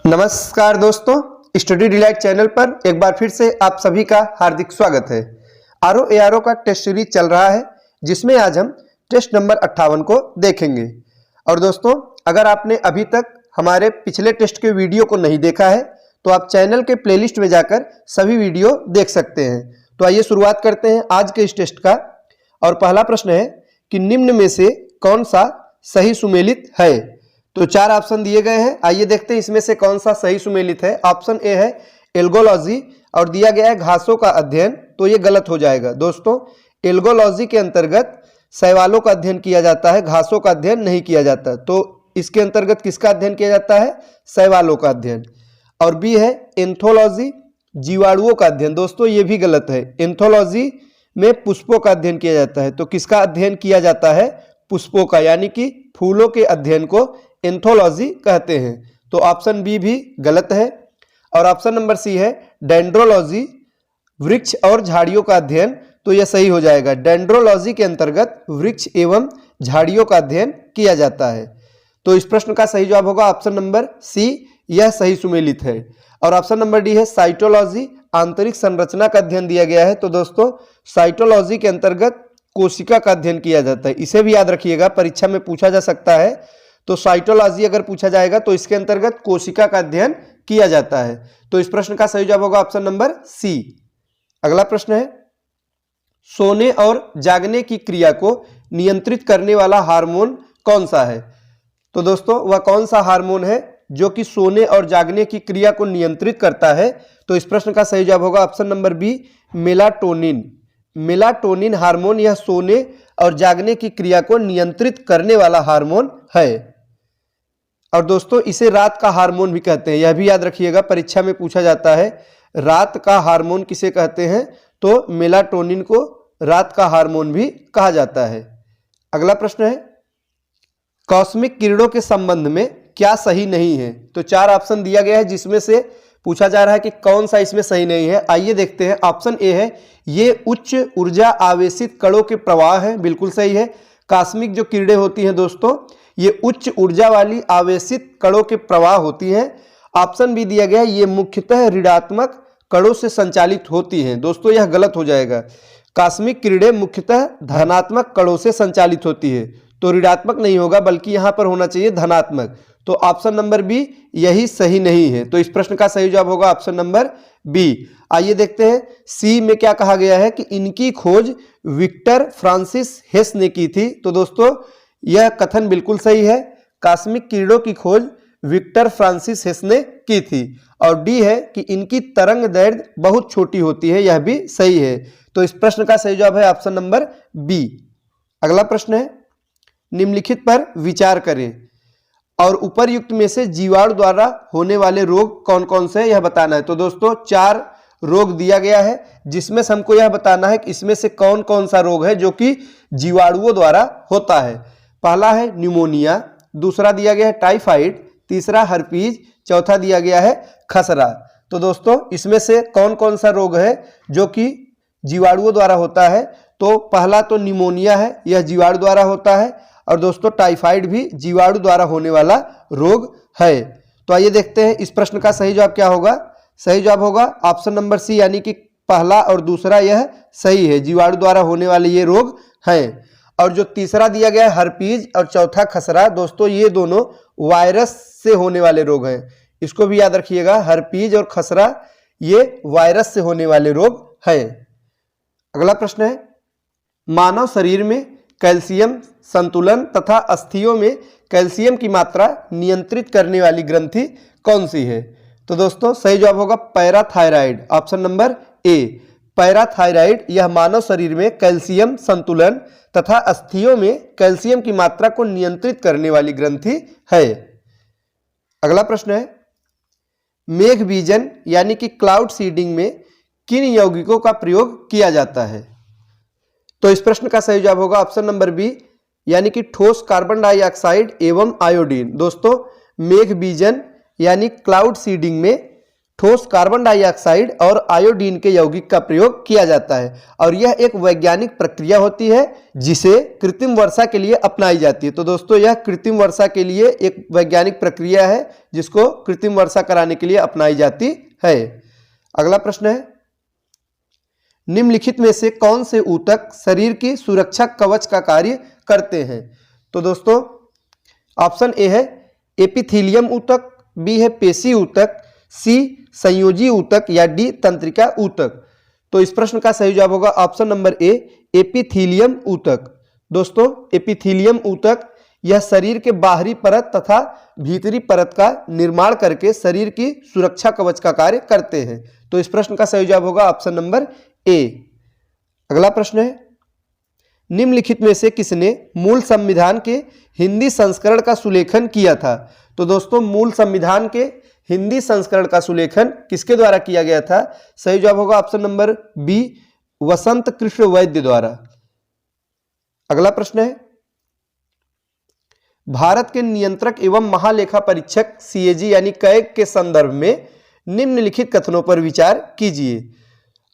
नमस्कार दोस्तों, study delight channel पर एक बार फिर से आप सभी का हार्दिक स्वागत है। आरओ एआरओ का टेस्ट सीरीज चल रहा है जिसमें आज हम टेस्ट नंबर 58 को देखेंगे। और दोस्तों, अगर आपने अभी तक हमारे पिछले टेस्ट के वीडियो को नहीं देखा है तो आप चैनल के प्लेलिस्ट में जाकर सभी वीडियो देख सकते हैं। तो आइए शुरुआत करते हैं आज के इस टेस्ट का। और पहला प्रश्न है कि निम्न में से कौन सा सही सुमेलित है। तो चार ऑप्शन दिए गए हैं, आइए देखते हैं इसमें से कौन सा सही सुमेलित है। ऑप्शन ए है एल्गोलॉजी और दिया गया है घासों का अध्ययन, तो ये गलत हो जाएगा। दोस्तों, एल्गोलॉजी के अंतर्गत शैवालों का अध्ययन किया जाता है, घासों का अध्ययन नहीं किया जाता। तो इसके अंतर्गत किसका अध्ययन किया जाता है? शैवालों का अध्ययन। और बी है एंथोलॉजी, जीवाणुओं का अध्ययन। दोस्तों, ये भी गलत है। एंथोलॉजी में पुष्पों का अध्ययन किया जाता है, तो किसका अध्ययन किया जाता है? पुष्पों का, यानी कि फूलों के अध्ययन को एंथोलॉजी कहते हैं। तो ऑप्शन बी भी गलत है। और ऑप्शन नंबर सी है डेंड्रोलॉजी, वृक्ष और झाड़ियों का अध्ययन, तो यह सही हो जाएगा। डेंड्रोलॉजी के अंतर्गत वृक्ष एवं झाड़ियों का अध्ययन किया जाता है। तो इस प्रश्न का सही जवाब होगा ऑप्शन नंबर सी, यह सही सुमेलित है। और ऑप्शन नंबर डी है साइटोलॉजी, आंतरिक संरचना का अध्ययन दिया गया है। तो दोस्तों, साइटोलॉजी के अंतर्गत कोशिका का अध्ययन किया जाता है। इसे भी याद रखिएगा, परीक्षा में पूछा जा सकता है। तो साइटोलॉजी अगर पूछा जाएगा तो इसके अंतर्गत कोशिका का अध्ययन किया जाता है। तो इस प्रश्न का सही जवाब होगा ऑप्शन नंबर सी। अगला प्रश्न है सोने और जागने की क्रिया को नियंत्रित करने वाला हार्मोन कौन सा है। तो दोस्तों, वह कौन सा हार्मोन है जो कि सोने और जागने की क्रिया को नियंत्रित करता है? तो इस प्रश्न का सही जवाब होगा option number B, melatonin. Melatonin hormone यह सोने और जागने की क्रिया को नियंत्रित करने वाला हार्मोन है। और दोस्तों, इसे रात का हार्मोन भी कहते हैं, यह भी याद रखिएगा, परीक्षा में पूछा जाता है रात का हार्मोन किसे कहते हैं। तो मेलाटोनिन को रात का हार्मोन भी कहा जाता है। अगला प्रश्न है कॉस्मिक किरणों के संबंध में क्या सही नहीं है। तो चार ऑप्शन दिया गया है जिसमें से पूछा जा रहा है कि कौन सा इसमें सही नहीं है। आइए देखते हैं। ऑप्शन ए है ये उच्च ऊर्जा आवेशित कणों के प्रवाह है, बिल्कुल सही है। कॉस्मिक जो किरणें होती हैं दोस्तों, ये उच्च ऊर्जा वाली आवेशित कणों के प्रवाह होती हैं। ऑप्शन बी दिया गया है ये मुख्यतः ऋणात्मक कणों से संचालित होती हैं। दोस्तों, यह गलत हो जाएगा। कॉस्मिक किरणें मुख्यतः धनात्मक कणों से संचालित होती है, तो ऋणात्मक नहीं होगा बल्कि यहां पर होना चाहिए धनात्मक। तो ऑप्शन नंबर बी यही सही नहीं है। तो इस प्रश्न का सही जवाब होगा ऑप्शन नंबर बी। आइए देखते हैं सी में क्या कहा गया है कि इनकी खोज विक्टर फ्रांसिस हेस ने की थी। तो दोस्तों, यह कथन बिल्कुल सही है। कॉस्मिक किरणों की खोज विक्टर फ्रांसिस हेस ने की थी। और डी है कि इनकी तरंग दैर्घ्य बहुत छोटी होती है, यह भी सही है। तो इस प्रश्न का सही जवाब है ऑप्शन नंबर बी। अगला प्रश्न है निम्नलिखित पर विचार करें और उपर्युक्त में से जीवाणु द्वारा होने वाले रोग कौन कौन से यह बताना है। तो दोस्तों, चार रोग दिया गया है जिसमें से हमको यह बताना है कि इसमें से कौन कौन सा रोग है जो कि जीवाणुओं द्वारा होता है। पहला है न्यूमोनिया, दूसरा दिया गया है टाइफाइड, तीसरा हर्पीज, चौथा दिया गया है खसरा। तो दोस्तों, इसमें से कौन कौन सा रोग है जो कि जीवाणुओं द्वारा होता है? तो पहला तो न्यूमोनिया है, यह जीवाणु द्वारा होता है। और दोस्तों, टाइफाइड भी जीवाणु द्वारा होने वाला रोग है। तो आइए देखते हैं इस प्रश्न का सही जवाब क्या होगा। सही जवाब होगा ऑप्शन नंबर सी, यानी कि पहला और दूसरा यह सही है, जीवाणु द्वारा होने वाले ये रोग हैं। और जो तीसरा दिया गया है हर्पीज और चौथा खसरा, दोस्तों ये दोनों वायरस से होने वाले रोग हैं। इसको भी याद रखिएगा, हर्पीज और खसरा ये वायरस से होने वाले रोग हैं। अगला प्रश्न है मानव शरीर में कैल्शियम संतुलन तथा अस्थियों में कैल्शियम की मात्रा नियंत्रित करने वाली ग्रंथि कौन सी है। तो दोस्तों, सही जवाब होगा parathyroid, option number A. Parathyroid यह मानव शरीर में कैल्शियम संतुलन तथा अस्थियों में कैल्शियम की मात्रा को नियंत्रित करने वाली ग्रंथि है। अगला प्रश्न है मेघ बीजन यानी कि क्लाउड सीडिंग में किन यौगिकों का प्रयोग किया जाता है। तो इस प्रश्न का सही जवाब होगा ऑप्शन नंबर बी, यानी कि ठोस कार्बन डाइऑक्साइड एवं आयोडीन। दोस्तों, मेघ बीजन यानी क्लाउड सीडिंग में ठोस कार्बन डाइऑक्साइड और आयोडीन के यौगिक का प्रयोग किया जाता है और यह एक वैज्ञानिक प्रक्रिया होती है जिसे कृत्रिम वर्षा के लिए अपनाई जाती है। तो दोस्तों यह कृत्रिम वर्षा के लिए एक वैज्ञानिक प्रक्रिया है जिसको कृत्रिम वर्षा कराने के लिए अपनाई जाती है। अगला प्रश्न है, निम्नलिखित में से कौन से ऊतक शरीर की सुरक्षा कवच का कार्य करते हैं? तो दोस्तों ऑप्शन ए है एपिथेलियम ऊतक, बी है पेशी ऊतक, सी संयोजी ऊतक या डी तंत्रिका ऊतक। तो इस प्रश्न का सही जवाब होगा ऑप्शन नंबर ए एपिथेलियम ऊतक। दोस्तों एपिथेलियम ऊतक यह शरीर के बाहरी परत तथा भीतरी परत का निर्माण करके शरीर की सुरक्षा कवच का कार्य करते हैं। तो इस प्रश्न का सही जवाब होगा ऑप्शन नंबर ए। अगला प्रश्न है, निम्नलिखित में से किसने मूल संविधान के हिंदी संस्करण का सुलेखन किया था? तो दोस्तों मूल संविधान के हिंदी संस्करण का सुलेखन किसके द्वारा किया गया था? सही जवाब होगा ऑप्शन नंबर बी वसंत कृष्ण वैद्य द्वारा। अगला प्रश्न है, भारत के नियंत्रक एवं महालेखा परीक्षक सीएजी यानी कैग के संदर्भ में निम्नलिखित कथनों पर विचार कीजिए।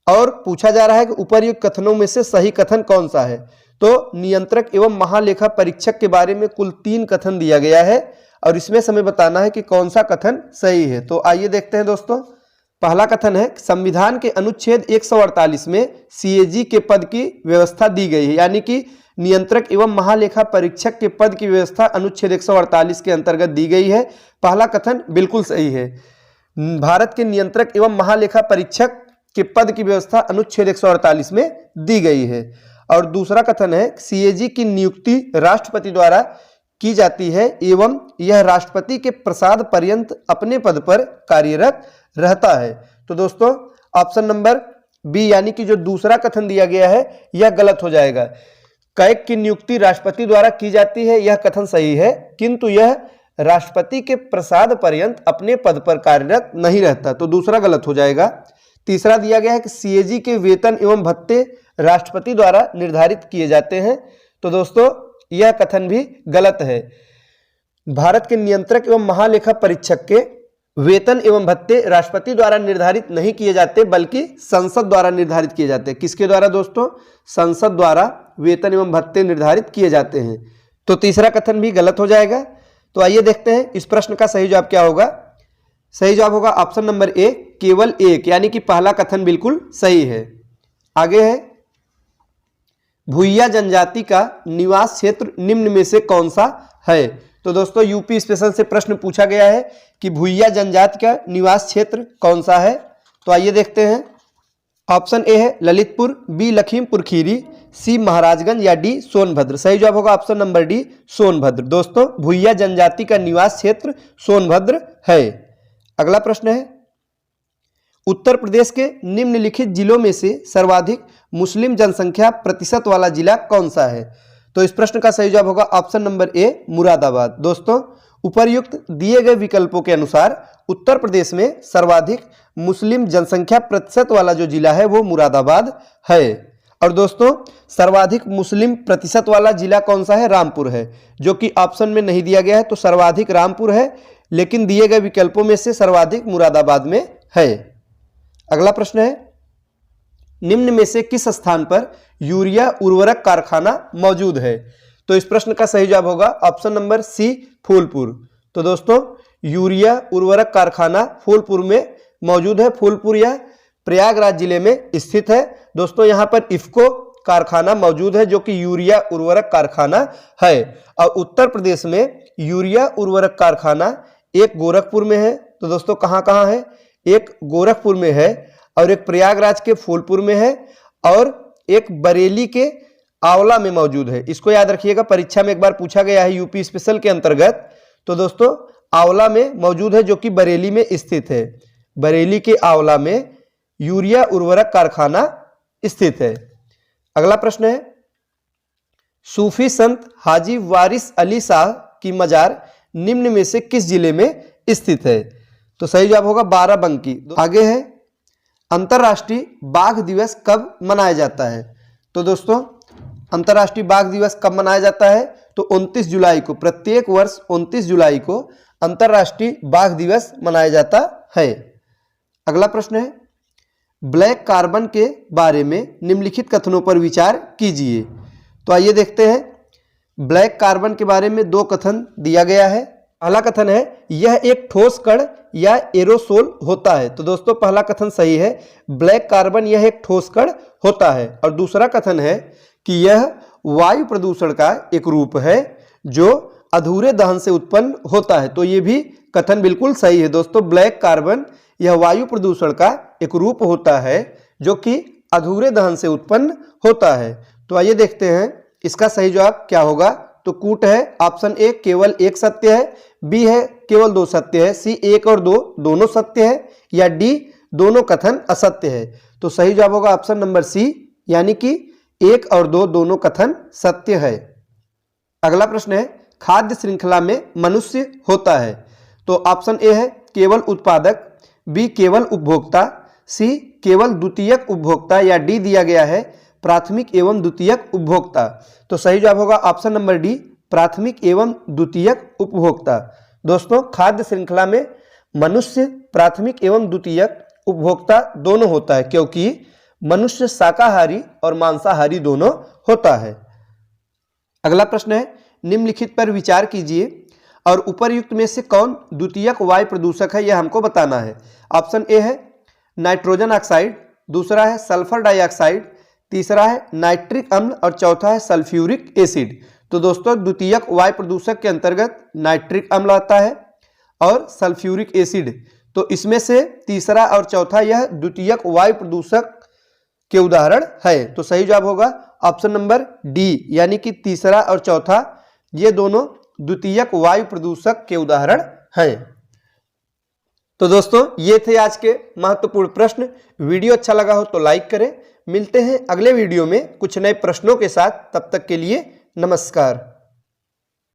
और पूछा जा रहा है कि उपर्युक्त कथनों में से सही कथन कौन सा है? तो नियंत्रक एवं महालेखा परीक्षक के बारे में कुल 3 कथन दिया गया है और इसमें समय बताना है कि कौन सा कथन सही है। तो आइए देखते हैं दोस्तों। पहला कथन है, संविधान के अनुच्छेद 148 में सीएजी के पद की व्यवस्था दी गई है, यानी कि नियंत्रक एवं महालेखा परीक्षक के पद की व्यवस्था अनुच्छेद 148 के अंतर्गत दी गई है। पहला कथन बिल्कुल सही है, भारत के नियंत्रक एवं महालेखा परीक्षक के पद की व्यवस्था अनुच्छेद 148 में दी गई है। और दूसरा कथन है, सीएजी की नियुक्ति राष्ट्रपति द्वारा की जाती है एवं यह राष्ट्रपति के प्रसाद पर्यंत अपने पद पर कार्यरत रहता है। तो दोस्तों ऑप्शन नंबर बी यानी कि जो दूसरा कथन दिया गया है यह गलत हो जाएगा। कैग की नियुक्ति राष्ट्रपति द्वारा की जाती है यह कथन सही है, किंतु यह राष्ट्रपति के प्रसाद पर्यंत अपने पद पर कार्यरत नहीं रहता, तो दूसरा गलत हो जाएगा। तीसरा दिया गया है कि सीएजी के वेतन एवं भत्ते राष्ट्रपति द्वारा निर्धारित किए जाते हैं, तो दोस्तों यह कथन भी गलत है। भारत के नियंत्रक एवं महालेखा परीक्षक के वेतन एवं भत्ते राष्ट्रपति द्वारा निर्धारित नहीं किए जाते बल्कि संसद द्वारा निर्धारित किए जाते हैं। किसके द्वारा दोस्तों? संसद द्वारा वेतन एवं भत्ते निर्धारित किए जाते हैं। तो तीसरा कथन भी गलत हो जाएगा। तो आइए देखते हैं इस प्रश्न का सही जवाब क्या होगा। सही जवाब होगा ऑप्शन नंबर ए केवल एक, यानी कि पहला कथन बिल्कुल सही है। आगे है, भुइया जनजाति का निवास क्षेत्र निम्न में से कौन सा है? तो दोस्तों यूपी स्पेशल से प्रश्न पूछा गया है कि भुइया जनजाति का निवास क्षेत्र कौन सा है। तो आइए देखते हैं। ऑप्शन ए है ललितपुर, बी लखीमपुर खीरी, सी महाराजगंज या डी सोनभद्र। सही जवाब होगा ऑप्शन नंबर डी सोनभद्र। दोस्तों भुइया जनजाति का निवास क्षेत्र सोनभद्र है। अगला प्रश्न है, उत्तर प्रदेश के निम्नलिखित जिलों में से सर्वाधिक मुस्लिम जनसंख्या प्रतिशत वाला जिला कौन सा है? तो इस प्रश्न का सही जवाब होगा ऑप्शन नंबर ए मुरादाबाद। दोस्तों उपर्युक्त दिए गए विकल्पों के अनुसार उत्तर प्रदेश में सर्वाधिक मुस्लिम जनसंख्या प्रतिशत वाला जो जिला है वो मुरादाबाद है। और दोस्तों सर्वाधिक मुस्लिम प्रतिशत वाला जिला कौन सा है? रामपुर है, जो कि ऑप्शन में नहीं दिया गया है। तो सर्वाधिक रामपुर है, लेकिन दिए गए विकल्पों में से सर्वाधिक मुरादाबाद में है। अगला प्रश्न है, निम्न में से किस स्थान पर यूरिया उर्वरक कारखाना मौजूद है? तो इस प्रश्न का सही जवाब होगा ऑप्शन नंबर सी फूलपुर। तो दोस्तों यूरिया उर्वरक कारखाना फूलपुर में मौजूद है। फूलपुर यह प्रयागराज जिले में स्थित है। दोस्तों यहाँ पर इफ्को कारखाना मौजूद है जो कि यूरिया उर्वरक कारखाना है। और उत्तर प्रदेश में यूरिया उर्वरक कारखाना एक गोरखपुर में है। तो दोस्तों कहाँ कहाँ है? एक गोरखपुर में है और एक प्रयागराज के फूलपुर में है और एक बरेली के आंवला में मौजूद है। इसको याद रखिएगा, परीक्षा में एक बार पूछा गया है यूपी स्पेशल के अंतर्गत। तो दोस्तों आंवला में मौजूद है जो कि बरेली में स्थित है। बरेली के आंवला में यूरिया उर्वरक कारखाना स्थित है। अगला प्रश्न है, सूफी संत हाजी वारिस अली शाह की मजार निम्न में से किस जिले में स्थित है? तो सही जवाब होगा बाराबंकी। आगे है, अंतर्राष्ट्रीय बाघ दिवस कब मनाया जाता है? तो दोस्तों अंतर्राष्ट्रीय बाघ दिवस कब मनाया जाता है? तो 29 जुलाई को, प्रत्येक वर्ष 29 जुलाई को अंतर्राष्ट्रीय बाघ दिवस मनाया जाता है। अगला प्रश्न है ब्लैक कार्बन के बारे में निम्नलिखित कथनों पर विचार कीजिए। तो आइए देखते हैं। ब्लैक कार्बन के बारे में दो कथन दिया गया है। पहला कथन है यह एक ठोस कण या एरोसोल होता है। तो दोस्तों पहला कथन सही है, ब्लैक कार्बन यह एक ठोस कण होता है। और दूसरा कथन है कि यह वायु प्रदूषण का एक रूप है जो अधूरे दहन से उत्पन्न होता है। तो ये भी कथन बिल्कुल सही है दोस्तों, ब्लैक कार्बन यह वायु प्रदूषण का एक रूप होता है जो कि अधूरे दहन से उत्पन्न होता है। तो आइए देखते हैं इसका सही जवाब क्या होगा। तो कूट है ऑप्शन ए केवल एक सत्य है, बी है केवल दो सत्य है, सी एक और दो दोनों सत्य है, या डी दोनों कथन असत्य है। तो सही जवाब होगा ऑप्शन नंबर सी, यानी कि एक और दो दोनों कथन सत्य है। अगला प्रश्न है खाद्य श्रृंखला में मनुष्य होता है। तो ऑप्शन ए है केवल उत्पादक, बी केवल उपभोक्ता, सी केवल द्वितीयक उपभोक्ता, या डी दिया गया है प्राथमिक एवं द्वितीयक उपभोक्ता। तो सही जवाब होगा ऑप्शन नंबर डी, प्राथमिक एवं द्वितीयक उपभोक्ता। दोस्तों खाद्य श्रृंखला में मनुष्य प्राथमिक एवं द्वितीयक उपभोक्ता दोनों होता है, क्योंकि मनुष्य शाकाहारी और मांसाहारी दोनों होता है। अगला प्रश्न है निम्नलिखित पर विचार कीजिए और उपर्युक्त में से कौन द्वितीयक वायु प्रदूषक है यह हमको बताना है। ऑप्शन ए है नाइट्रोजन ऑक्साइड, दूसरा है सल्फर डाइऑक्साइड, तीसरा है नाइट्रिक अम्ल और चौथा है सल्फ्यूरिक एसिड। तो दोस्तों द्वितीयक वायु प्रदूषक के अंतर्गत नाइट्रिक अम्ल आता है और सल्फ्यूरिक एसिड। तो इसमें से तीसरा और चौथा यह द्वितीयक वायु प्रदूषक के उदाहरण है। तो सही जवाब होगा ऑप्शन नंबर डी, यानी कि तीसरा और चौथा ये दोनों द्वितीयक वायु प्रदूषक के उदाहरण हैं। तो दोस्तों ये थे आज के महत्वपूर्ण प्रश्न। वीडियो अच्छा लगा हो तो लाइक करें। मिलते हैं अगले वीडियो में कुछ नए प्रश्नों के साथ, तब तक के लिए नमस्कार।